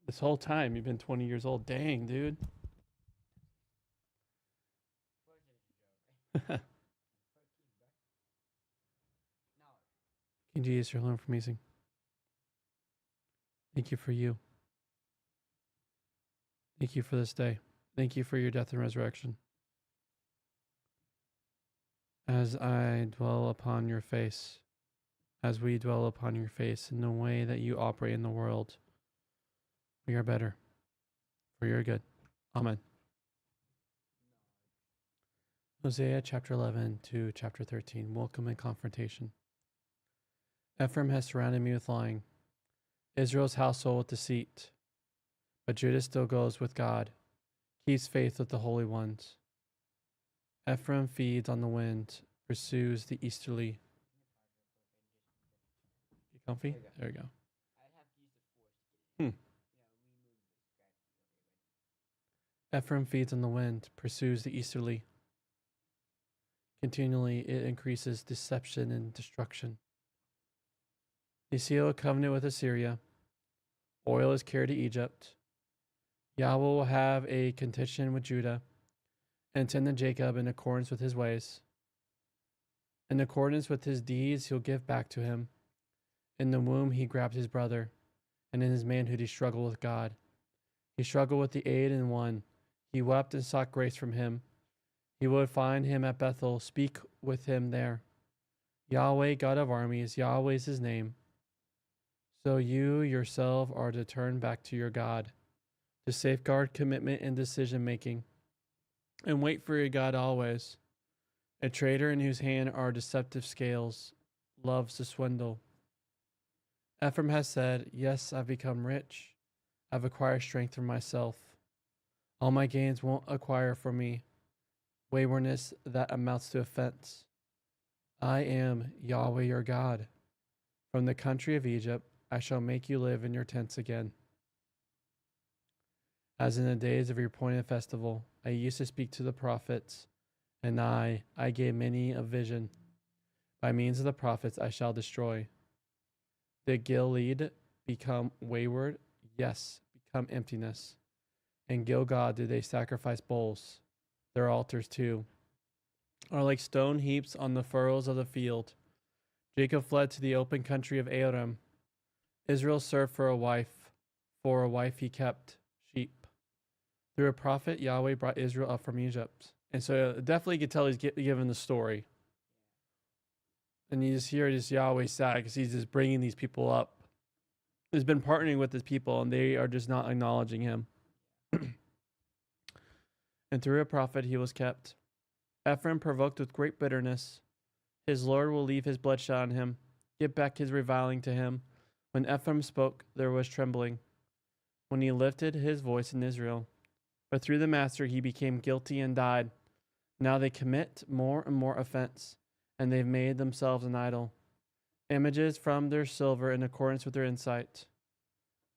This whole time you've been 20 years old. Dang, dude. King Jesus, your Lord, for amazing. Thank you for you. Thank you for this day. Thank you for your death and resurrection. As I dwell upon your face, as we dwell upon your face in the way that you operate in the world, we are better for your good. Amen. Hosea chapter 11 to chapter 13. Welcome and confrontation. Ephraim has surrounded me with lying, Israel's household with deceit. But Judah still goes with God, keeps faith with the holy ones. Ephraim feeds on the wind, pursues the easterly. You comfy? There we go. Ephraim feeds on the wind, pursues the easterly. Continually it increases deception and destruction. They seal a covenant with Assyria. Oil is carried to Egypt. Yahweh will have a contention with Judah and tend to Jacob in accordance with his ways. In accordance with his deeds, he'll give back to him. In the womb, he grabbed his brother, and in his manhood, he struggled with God. He struggled with the aid and won. He wept and sought grace from him. He would find him at Bethel, speak with him there. Yahweh, God of armies, Yahweh is his name. So you yourself are to turn back to your God, to safeguard commitment and decision making, and wait for your God always. A traitor in whose hand are deceptive scales loves to swindle. Ephraim has said, yes, I've become rich. I've acquired strength for myself. All my gains won't acquire for me waywardness that amounts to offense. I am Yahweh your God. From the country of Egypt, I shall make you live in your tents again. As in the days of your appointed festival, I used to speak to the prophets, and I gave many a vision. By means of the prophets I shall destroy. Did Gilead become wayward? Yes, become emptiness. In Gilgal did they sacrifice bulls. Their altars too are like stone heaps on the furrows of the field. Jacob fled to the open country of Aram. Israel served for a wife. For a wife he kept sheep. Through a prophet, Yahweh brought Israel up from Egypt. And so definitely you could tell he's given the story. And you just hear this Yahweh sad because he's just bringing these people up. He's been partnering with his people and they are just not acknowledging him. And through a prophet he was kept. Ephraim provoked with great bitterness. His Lord will leave his bloodshed on him. Give back his reviling to him. When Ephraim spoke, there was trembling. When he lifted his voice in Israel. But through the master he became guilty and died. Now they commit more and more offense, and they've made themselves an idol. Images from their silver in accordance with their insight.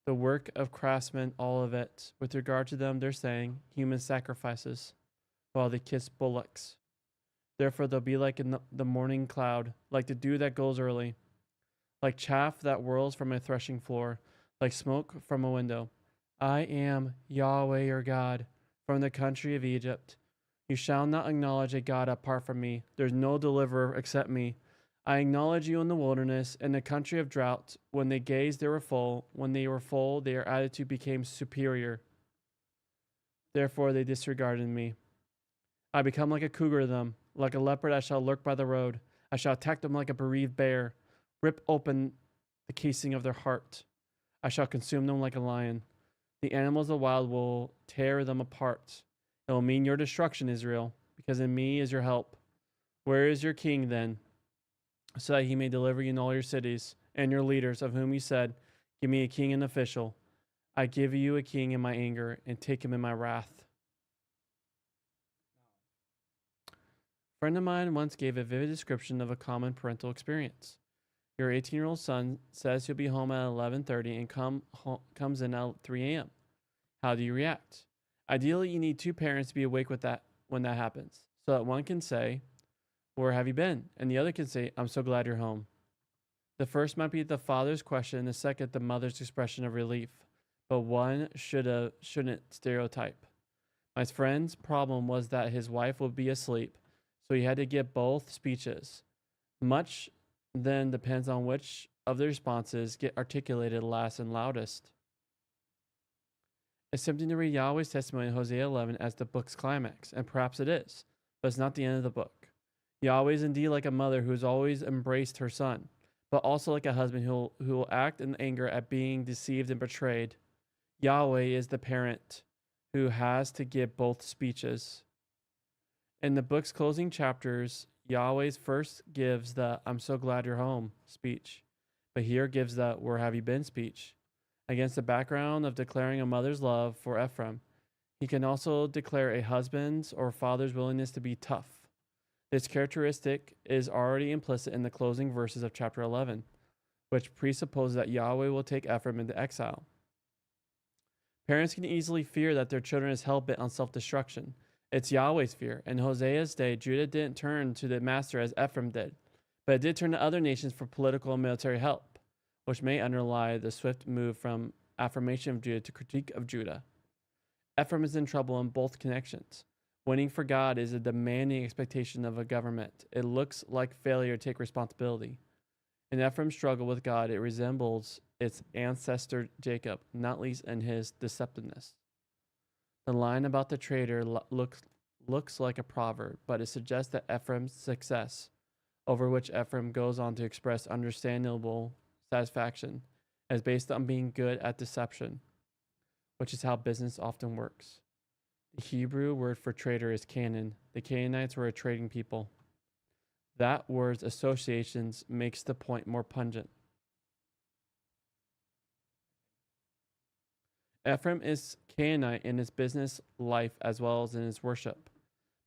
The work of craftsmen, all of it. With regard to them, they're saying human sacrifices, while they kiss bullocks. Therefore, they'll be like in the morning cloud, like the dew that goes early, like chaff that whirls from a threshing floor, like smoke from a window. I am Yahweh your God, from the country of Egypt. You shall not acknowledge a God apart from me. There's no deliverer except me. I acknowledge you in the wilderness, in the country of drought. When they gazed, they were full. When they were full, their attitude became superior. Therefore, they disregarded me. I become like a cougar to them. Like a leopard, I shall lurk by the road. I shall attack them like a bereaved bear, rip open the casing of their heart. I shall consume them like a lion. The animals of the wild will tear them apart. It will mean your destruction, Israel, because in me is your help. Where is your king then? So that he may deliver you in all your cities, and your leaders, of whom you said, give me a king and official. I give you a king in my anger, and take him in my wrath. A friend of mine once gave a vivid description of a common parental experience. Your 18-year-old son says he'll be home at 11:30 and comes in at 3 a.m. How do you react? Ideally, you need two parents to be awake with that when that happens, so that one can say, where have you been? And the other can say, I'm so glad you're home. The first might be the father's question, and the second, the mother's expression of relief. but one shouldn't stereotype. My friend's problem was that his wife would be asleep, so he had to give both speeches. Much then depends on which of the responses get articulated last and loudest. It's tempting to read Yahweh's testimony in Hosea 11 as the book's climax, and perhaps it is, but it's not the end of the book. Yahweh is indeed like a mother who has always embraced her son, but also like a husband who will act in anger at being deceived and betrayed. Yahweh is the parent who has to give both speeches. In the book's closing chapters, Yahweh first gives the "I'm so glad you're home" speech, but here gives the "Where have you been" speech. Against the background of declaring a mother's love for Ephraim, he can also declare a husband's or father's willingness to be tough. This characteristic is already implicit in the closing verses of chapter 11, which presupposes that Yahweh will take Ephraim into exile. Parents can easily fear that their children is hell-bent on self-destruction. It's Yahweh's fear. In Hosea's day, Judah didn't turn to the master as Ephraim did, but it did turn to other nations for political and military help, which may underlie the swift move from affirmation of Judah to critique of Judah. Ephraim is in trouble in both connections. Winning for God is a demanding expectation of a government. It looks like failure to take responsibility. In Ephraim's struggle with God, it resembles its ancestor Jacob, not least in his deceptiveness. The line about the traitor looks like a proverb, but it suggests that Ephraim's success, over which Ephraim goes on to express understandable satisfaction, is based on being good at deception, which is how business often works. The Hebrew word for traitor is Canaan. The Canaanites were a trading people. That word's associations makes the point more pungent. Ephraim is Canaanite in his business life as well as in his worship.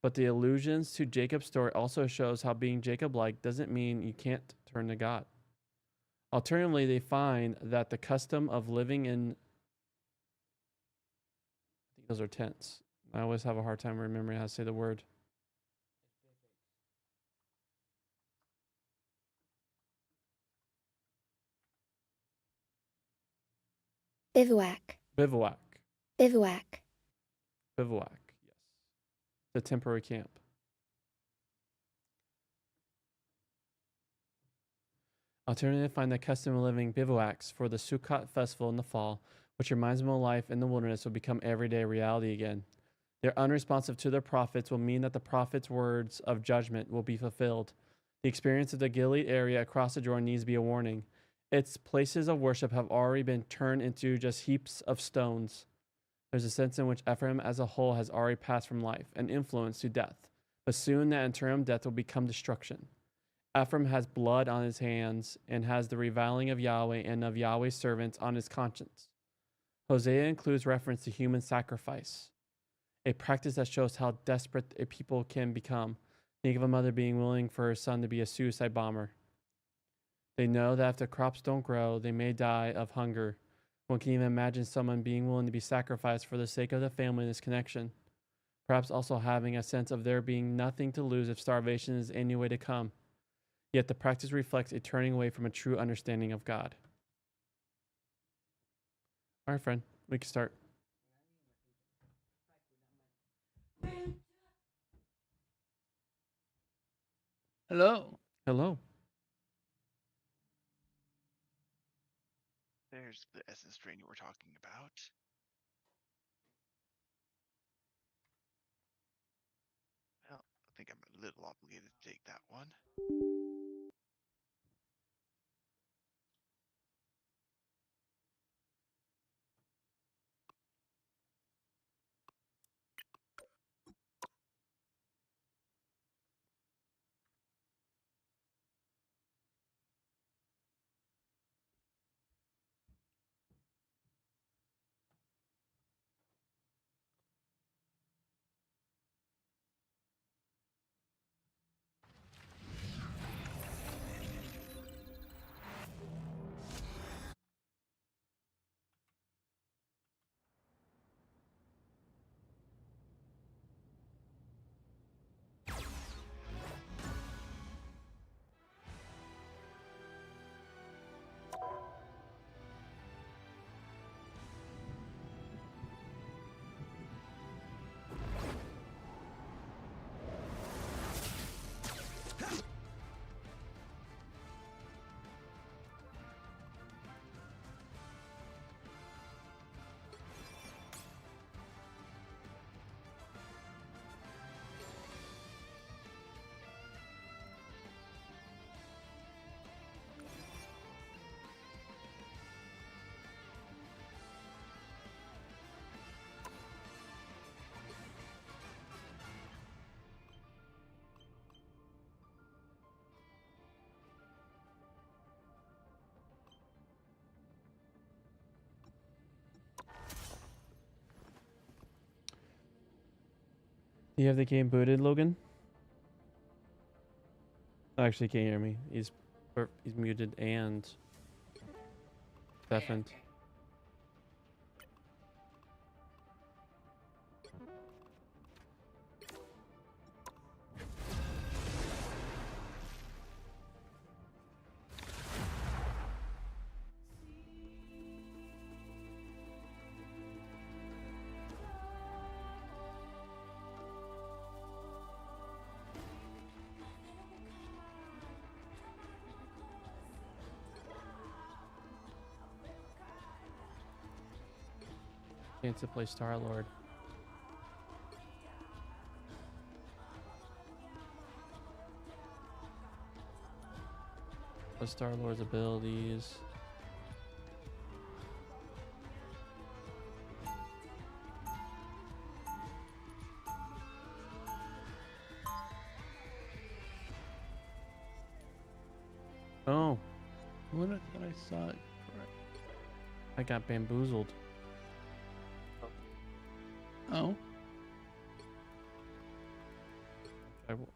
But the allusions to Jacob's story also shows how being Jacob-like doesn't mean you can't turn to God. Alternatively, they find that the custom of living in, I think those are tense. I always have a hard time remembering how to say the word. Bivouac. Bivouac. Bivouac. Bivouac, yes. The temporary camp. Alternatively, find the custom of living bivouacs for the Sukkot festival in the fall, which reminds them of life in the wilderness will become everyday reality again. Their unresponsive to their prophets will mean that the prophets' words of judgment will be fulfilled. The experience of the Gilead area across the Jordan needs to be a warning. Its places of worship have already been turned into just heaps of stones. There's a sense in which Ephraim as a whole has already passed from life and influence to death, but soon that interim death will become destruction. Ephraim has blood on his hands and has the reviling of Yahweh and of Yahweh's servants on his conscience. Hosea includes reference to human sacrifice, a practice that shows how desperate a people can become. Think of a mother being willing for her son to be a suicide bomber. They know that if the crops don't grow, they may die of hunger. One can even imagine someone being willing to be sacrificed for the sake of the family in this connection. Perhaps also having a sense of there being nothing to lose if starvation is any way to come. Yet the practice reflects a turning away from a true understanding of God. All right, friend, we can start. Hello. Hello. There's the essence strain you were talking about. Well, I think I'm a little obligated to take that one. Do you have the game booted, Logan? Oh, actually, he can't hear me. He's muted and deafened. Chance to play Star Lord. The Star Lord's abilities. Oh, What I thought I saw it. I got bamboozled. Oh, I will,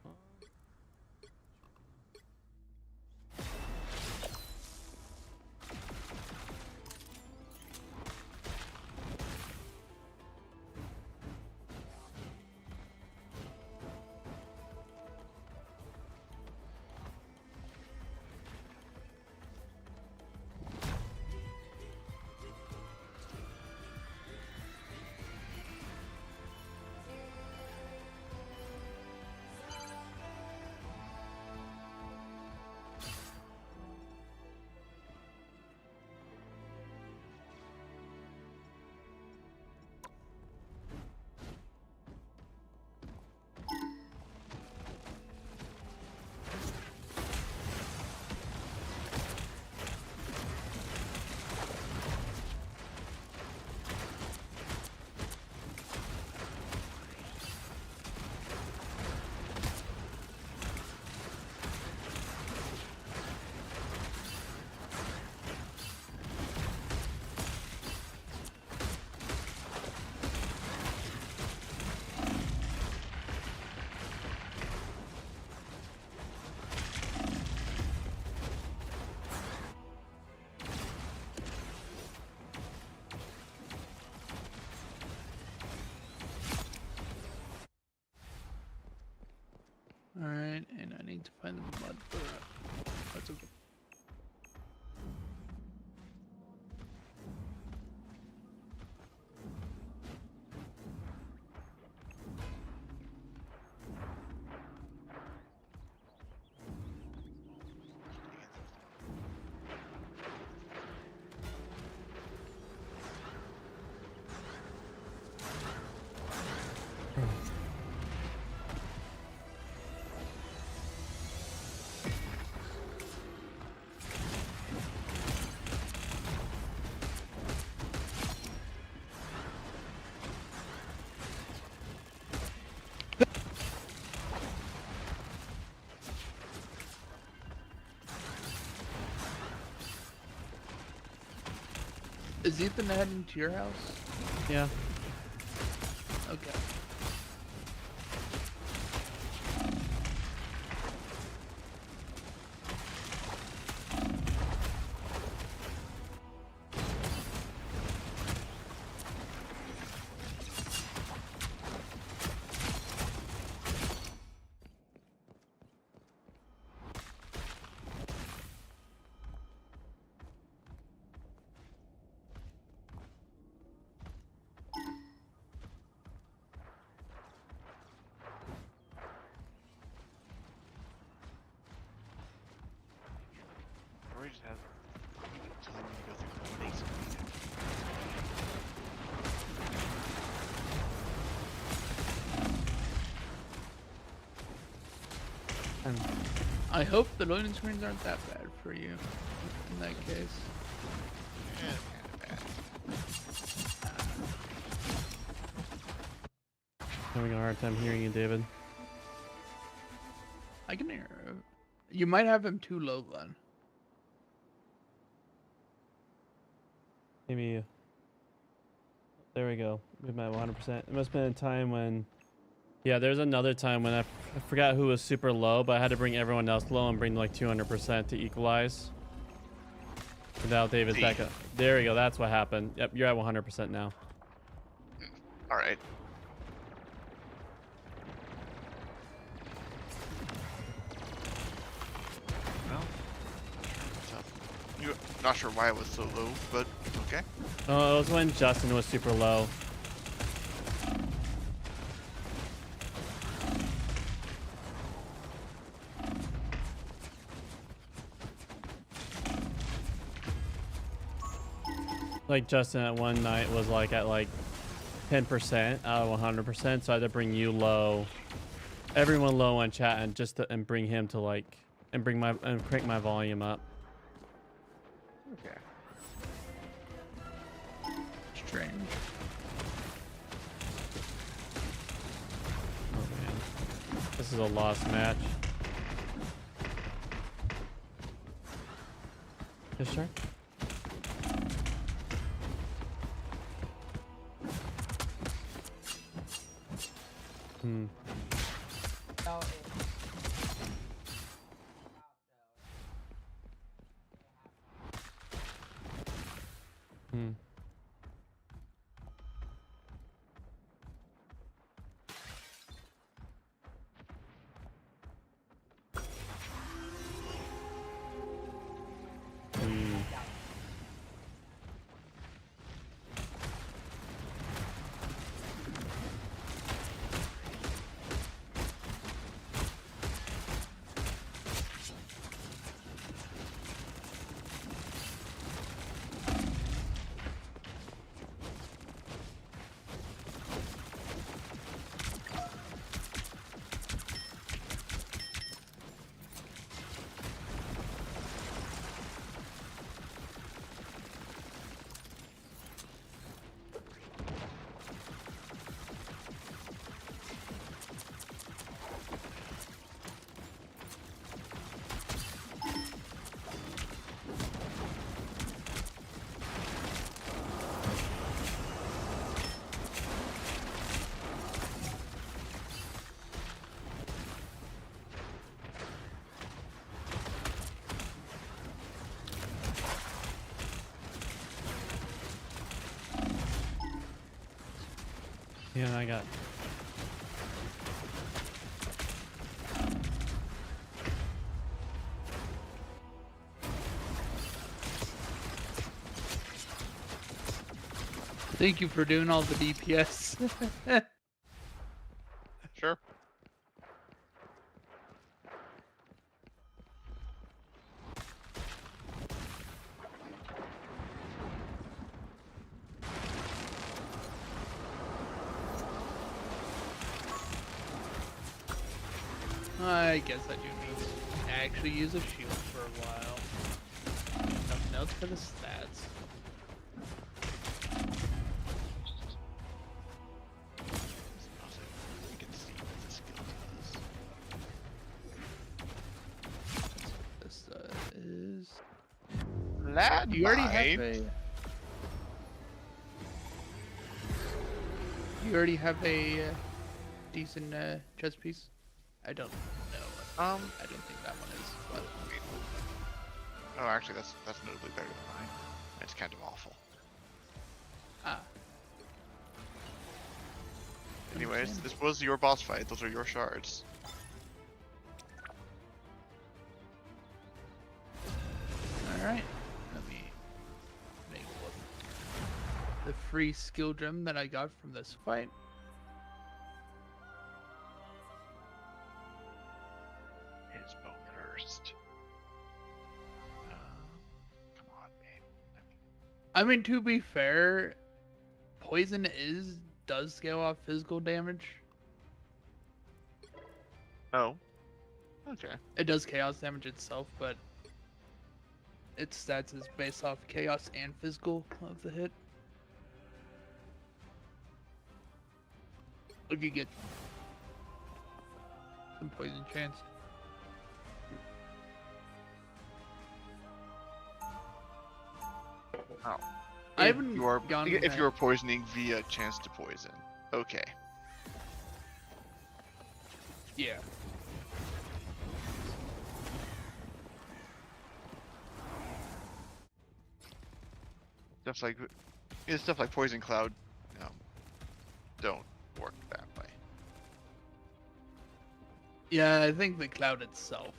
all right. And I need to find the blood for it. That's okay. Is Ethan heading to your house? yeah. Okay. Or we just have tell him to go through the basic. And I hope the loading screens aren't that bad for you. In that case. Yeah, kinda bad. having a hard time hearing you, David. I can hear. You might have him too low then. Maybe. There we go. We might 100%. It must have been a time when Yeah, there's another time when I forgot who was super low, but I had to bring everyone else low and bring like 200% to equalize. And now David's See. back up. There we go. That's what happened. Yep, you're at 100% now. All right. Well, tough. You not sure why it was so low, but okay. Oh, it was when Justin was super low. Like Justin at one night was like at like 10% out of 100%, so I had to bring you low, everyone low on chat, and and bring him to like and crank my volume up. Okay. Strange. Oh man, this is a lost match. Yes, sir. Hmm. Hmm. Hmm. Yeah, I got. Thank you for doing all the DPS. Sure. I guess I do need to actually use a shield for a while. Nothing else for the stats. Also, we can see what the skill does. This is. Lad, You already have a. You already have a decent chest piece. I don't know. I don't think that one is. But Oh, actually, that's notably better than mine. It's kind of awful. ah, Anyways, understand. this was your boss fight. Those are your shards. All right. Let me make a look. The free skill gem that I got from this fight. His bone first. Come on, babe. I mean, to be fair, poison does scale off physical damage. Oh. Okay. It does chaos damage itself, but its stats is based off chaos and physical of the hit. If you get some poison chance. Oh. I haven't you are gone if back. you are poisoning via chance to poison. Okay. Yeah. Stuff like Poison Cloud, um, don't work that way. Yeah, I think the cloud itself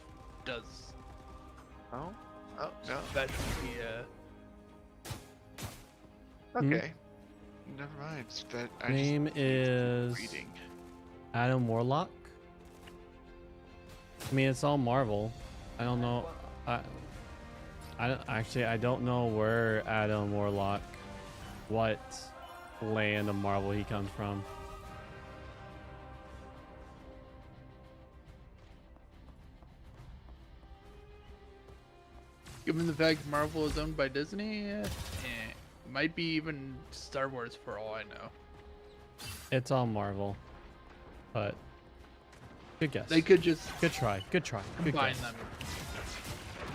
does Oh, oh no. specialty. Okay. Never mind. That I Name just is reading. Adam Warlock. I mean, it's all Marvel. I don't know. I don't know where Adam Warlock, what land of Marvel he comes from. Given the fact Marvel is owned by Disney, might be even Star Wars for all I know. It's all Marvel, but good guess. They could just Good try. Good try. Good combine guess. them.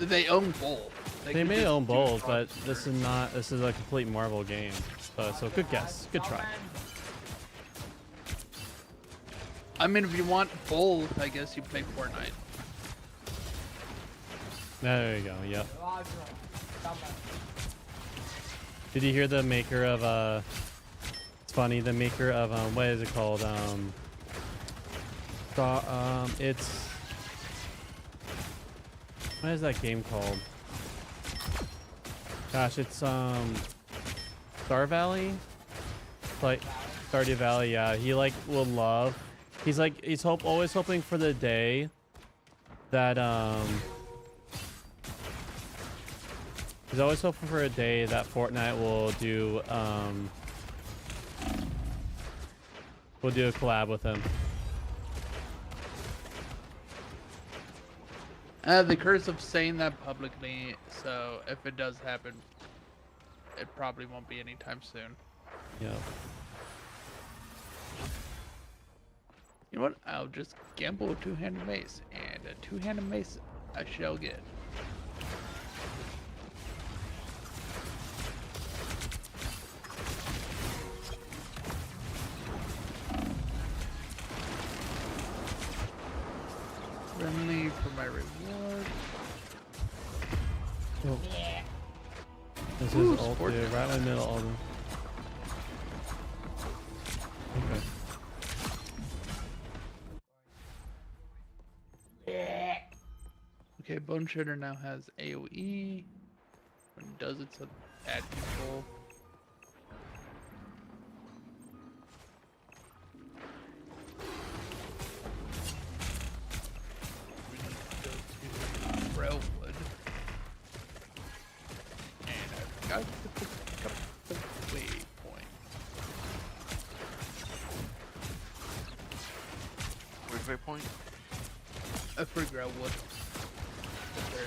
They own both. They could may just own do both, but crossover. this is not. This is a complete Marvel game. So good guess. Good try. I mean, if you want both, I guess you play Fortnite. There you go. Yep. Did you hear the maker of It's funny. The maker of what is it called? It's what is that game called? Gosh, it's Star Valley. Like Stardew Valley. Yeah, he like will love. He's like always hoping for the day that He's always hoping for a day that Fortnite will do a collab with him. The curse of saying that publicly, so if it does happen, it probably won't be anytime soon. Yeah. You know what? I'll just gamble a two-handed mace, and a two-handed mace I shall get. Friendly for my reward. Oh. This Ooh, is ult, sport. dude, right in the middle of them. Okay. Okay, Bone Shredder now has AoE. When it does, it's at control. We need to go to Railwood. And I forgot to pick up the waypoint. Where's waypoint? For Railwood.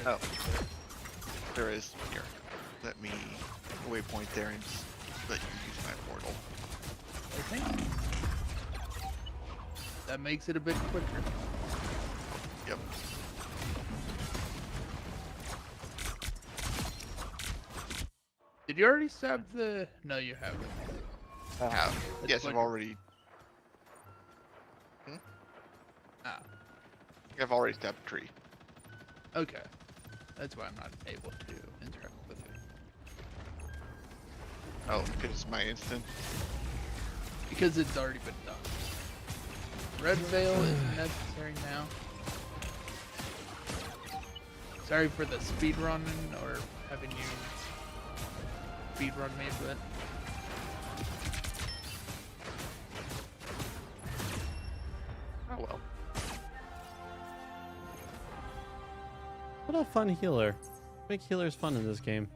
Oh. There is here. Let me waypoint there and just let you use my portal. I think that makes it a bit quicker. Yep. Did you already stab the? No, you haven't. I have. That's Yes, what- I've already. Ah, I've already stabbed a tree. okay. That's why I'm not able to interact with it. Oh, because it's my instant. Because it's already been done. Red Veil isn't necessary now. Sorry for the speed running or having you speed run me a bit. Oh well. What a fun healer. Make healers fun in this game.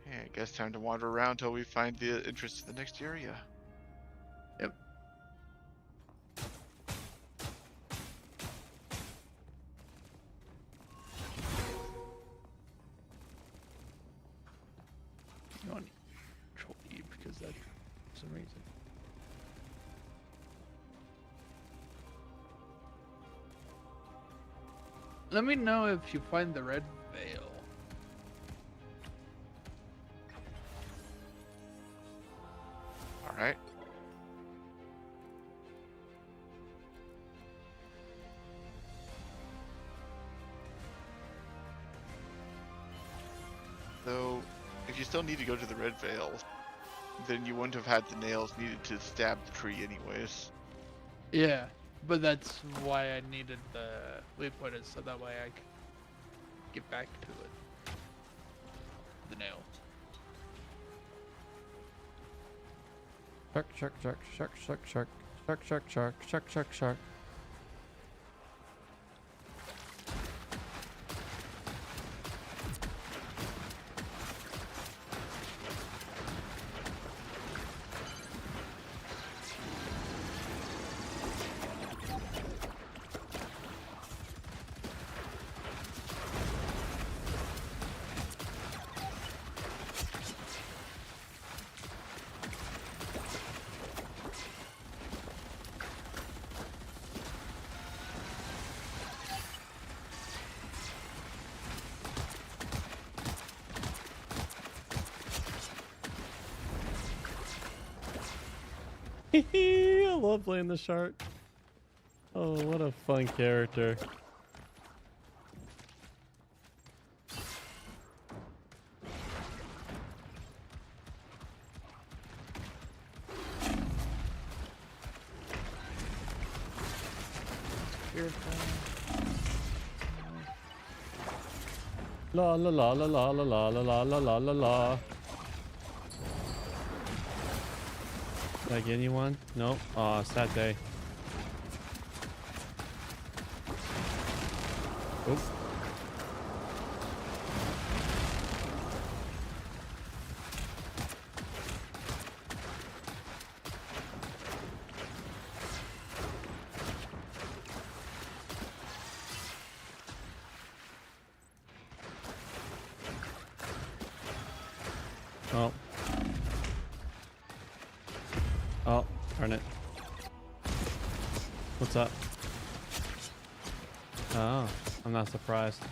Yeah, I guess time to wander around till we find the entrance to the next area. Yep. You want Control E because that for some reason. Let me know if you find the red veil. Alright. So, if you still need to go to the Red Veil, then you wouldn't have had the nails needed to stab the tree anyways. Yeah, but that's why I needed the waypoint, so that way I could get back to it. The nail. Shark, shark, shark, shark, shark, shark, shark, shark, shark, shark, shark, shark. I love playing the shark. Oh, what a fun character. La la la la la la la la la la la la. Like anyone? Nope. Aw, sad day. Oop. Oh. Oh, darn it. What's up? Oh, I'm not surprised.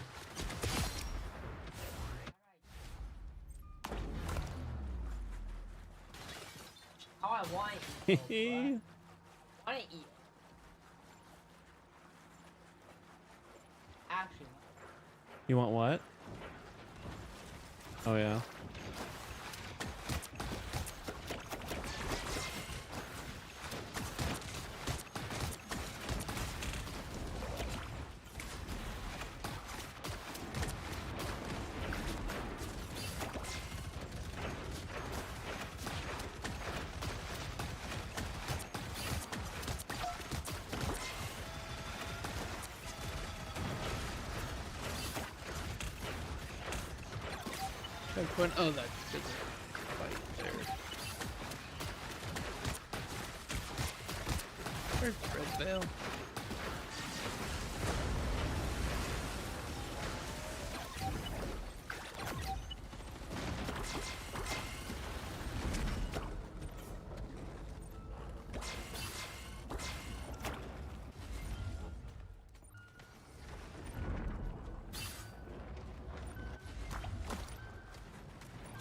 How I want it. You I want to eat. Actually, want what? Oh yeah. Checkpoint. Oh, that's good. Fight there. Where's Red Veil?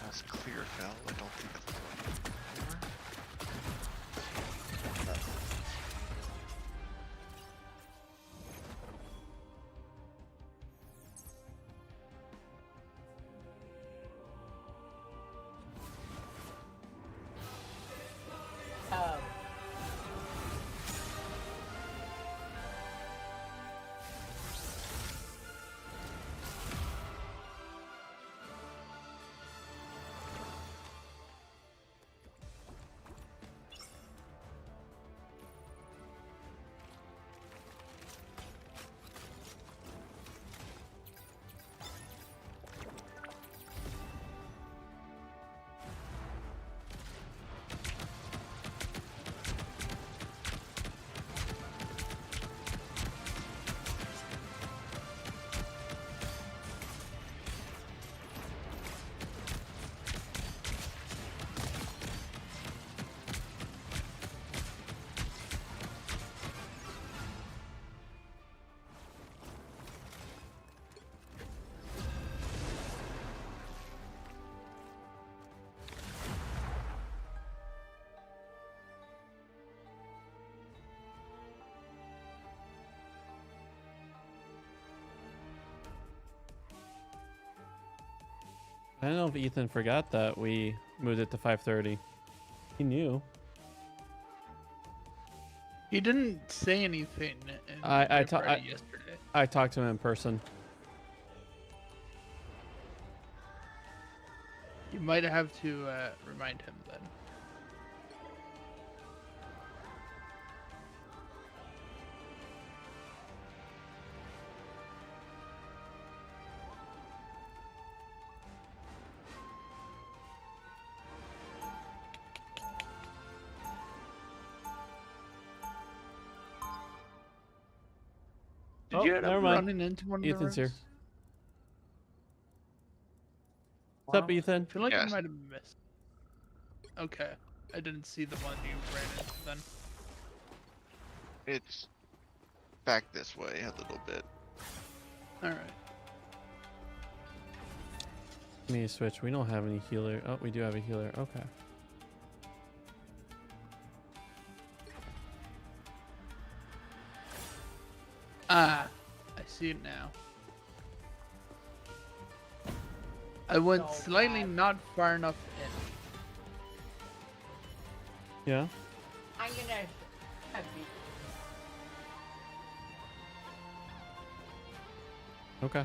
That's clear fell. I don't think that's the one. um, I don't know if Ethan forgot that we moved it to 5:30. He knew. He didn't say anything. In I yesterday. I talked to him in person. You might have to remind him then. Did Oh, you end never up mind. running into one of the Ethan's here. rooms? What's up, Ethan? I feel like Yes. I might have missed. Okay, I didn't see the one you ran into then. It's back this way a little bit. All right. Give me a switch. We don't have any healer. Oh, we do have a healer. Okay. Ah, I see it now. I went So slightly bad. not far enough in. Yeah. I'm gonna be Okay.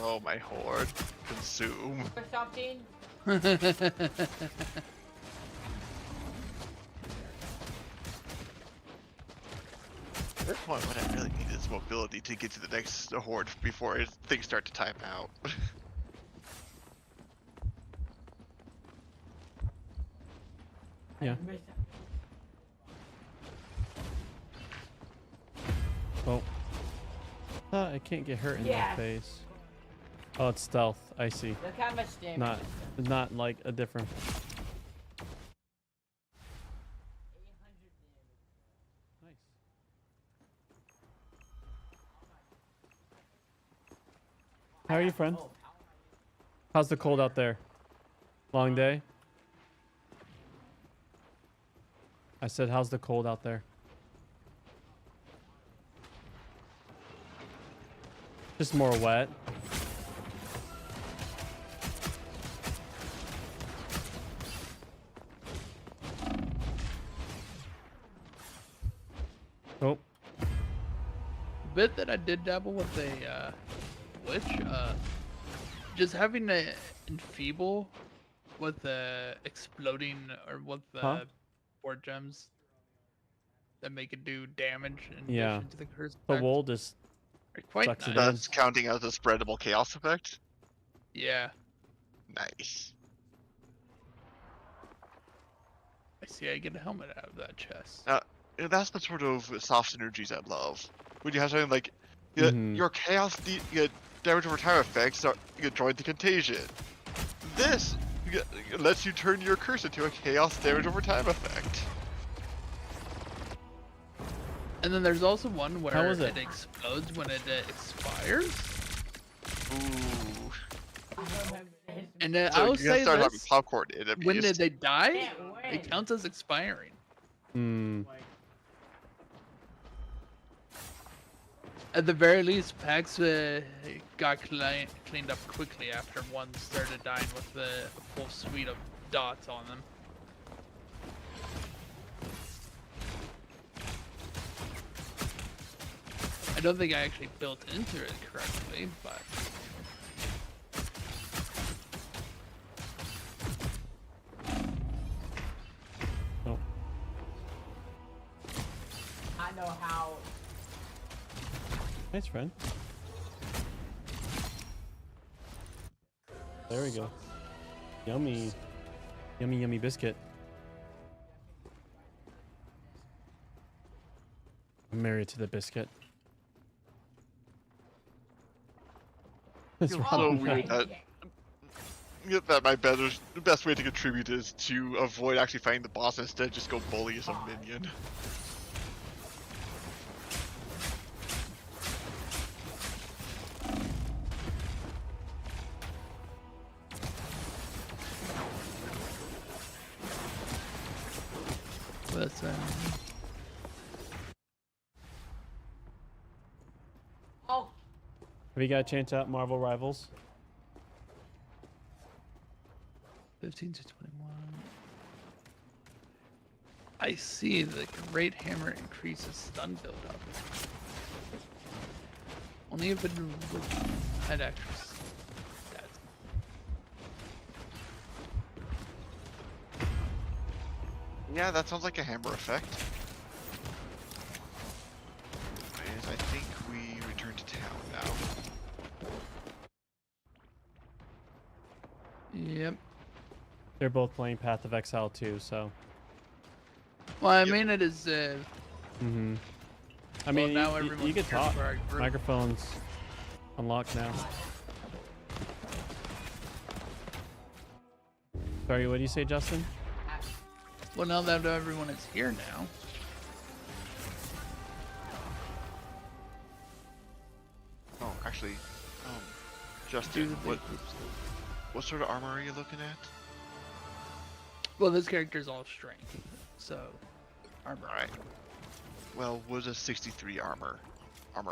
Oh, my horde. Consume. or something. At this point, what I really need is mobility to get to the next horde before things start to time out. Yeah. Oh. I can't get hurt in Yes. the face. Oh, it's stealth. I see. Look how much damage. Not, not like a different. 800 damage. Nice. How are you, friend? Oh, How's the cold out there? Long day? I said, how's the cold out there? Just more wet. Oh, Bit that I did dabble with a witch, just having a enfeeble with the exploding or with the Huh? board gems that make it do damage in Yeah. addition to the curse the effect wool just. are quite sucks it nice. in. That's counting as a spreadable chaos effect. Yeah, Nice. I see. I get a helmet out of that chest. And that's the sort of soft synergies I love. When you have something like Mhm. your chaos damage over time effects are join the contagion. This lets you turn your curse into a chaos damage over time effect. And then there's also one where was it? explodes when it expires. Ooh. And So I will you say start having this: popcorn enemies. when they die, Can't win. it counts as expiring. Hmm. At the very least, packs got cleaned up quickly after one started dying with a full suite of dots on them. I don't think I actually built into it correctly, but Oh. I know how. Nice, friend. There we go. Yummy. Yummy, yummy biscuit. I'm married to the biscuit. That's Feels right. so Oh, weird okay. that the best way to contribute is to avoid actually fighting the boss and instead just go bully some minion. Jason. Oh, Have you got a chance out Marvel Rivals? 15 to 21. I see the great hammer increases stun buildup. Only if it had actress stats. Yeah, that sounds like a hammer effect. Anyways, I think we return to town now. Yep. They're both playing Path of Exile too, so. Well, I Yep. mean, it is. Mm-hmm. I Well, mean, now you everyone's can here talk. for our group. Microphone's unlocked now. Sorry, what do you say, Justin? Well, now that everyone is here now. Oh, actually, Do Justin, the what big groups. what sort of armor are you looking at? Well, this character's all strength, so armor. All right. Well, would a 63 armor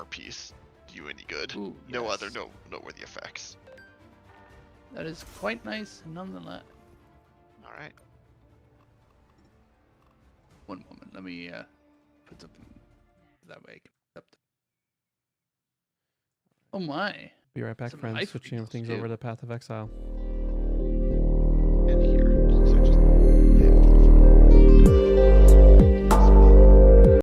piece do you any good? Ooh, No yes. other noteworthy effects. That is quite nice, nonetheless. All right. One moment, let me put something that way. I can accept. Oh my! Be right back, Some friends. knife Switching reveals, things too. over to Path of Exile.